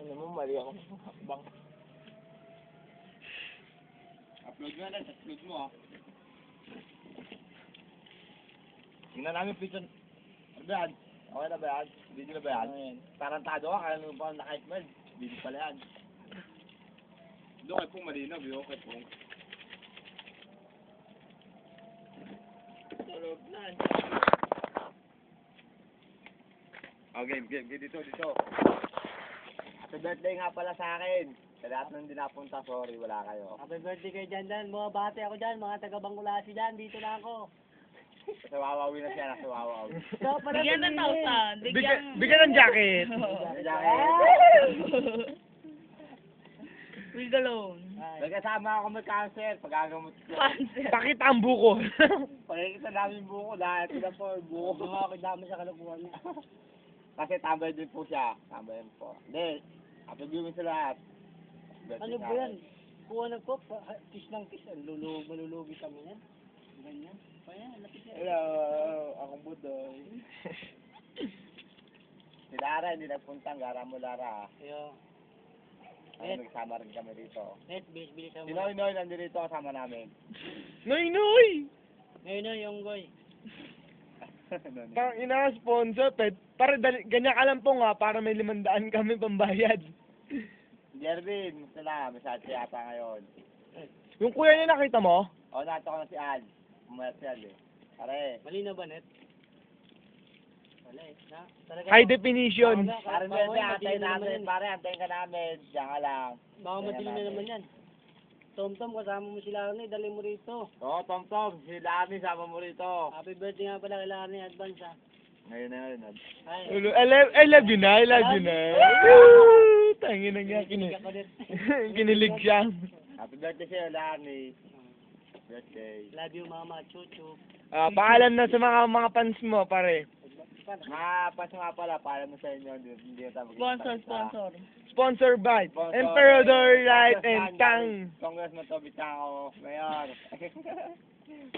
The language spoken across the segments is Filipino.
Ano mo, mali ako. Bang. Upload mo na, upload mo ah. Tingnan namin picture. Ano ba yan? Okay na ba yan? Video na ba yan? Tarantado ka, kaya naman pa naka-X-Men. Video pala yan. Doon kay Pong malinaw, video kay Pong. Tulog na. Oh, game. Dito. Happy birthday nga pala sa akin. Sa lahat ng hindi napunta, sorry, wala kayo. Happy birthday kay Jandan. Mga bate ako dyan. Mga taga-Bangkulasi dyan. Dito na ako. Sa Wawawi na siya, nasa Wawawi. Bigyan ng 1,000. Bigyan ng jacket. With the loan. Nagkasama ako may cancer, pag-agamot ko. Pakit ang buko. Pagkikita namin yung buko, dahil ito na po yung buko. Mga kidama sa kalabuhan niya. Kasi tambay din po siya. Tambay din po. Hindi, happy viewing sa lahat. Ano ba yan? Kuha ng kop. Kiss ng kiss. Malulugi kami yan. Ganyan. Kaya, lapit yan. Hello, akong budoy. Si Lara, hindi nagpuntang. Gara mo, Lara. Kaya, Ay, nagsama rin kami dito. net, bilis ang Si Noy, nandito kasama namin. Noy! Ngayon na yung goy. Tang ina sponsor, para ganyan ka lang po nga, para may 500 kami pambayad. Jervin, gusto na, may satsi yata ngayon. Yung kuya niya nakita mo? O, nato ko na si Al. Pumayat si Al eh. Pare, Mali na ba, net? Wala eh. Talaga, High definition. pare mo yan, antayin namin. Pare, antayin ka namin. Diyan ka lang. Baka madilim na naman yan. Tom, kasama mo sila Arnie, dali mo rito. Oo, Tom, si Lami, sama mo rito. Happy birthday nga pala kay Arnie, advance ha. Ngayon na yun. Ay, I love you na. Woo! Tangin na nga, kinilig ako din. kinilig siya. Happy birthday sa'yo, Lami. Birthday. Love you mama, chuchu. Paalam na sa mga fans mo, pare. Pas nga pala, para mo sa inyo, hindi na tayo Sponsor. Sponsor by Sponsor. Emperador Light and Tang. Congressman Toby Chango, Mayor.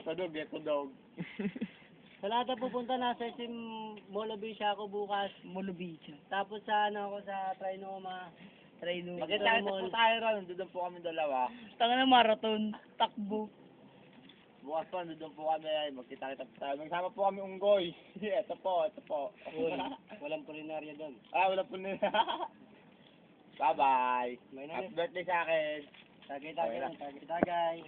Tudog. Sa lahat na pupunta, nasa sim Molobi siya ako bukas. Mulubi siya. Tapos sa ano ako sa Trinoma. Magkita po tayo ron, doon po kami dalawa. Tanga na marathon. Takbo. Bukas po, doon po kami, magkita-kita po tayo. Magsama po kami unggoy. Ito po. Walang kulinarya doon. Wala po nila. Bye-bye. May Happy birthday sa akin. Tagay.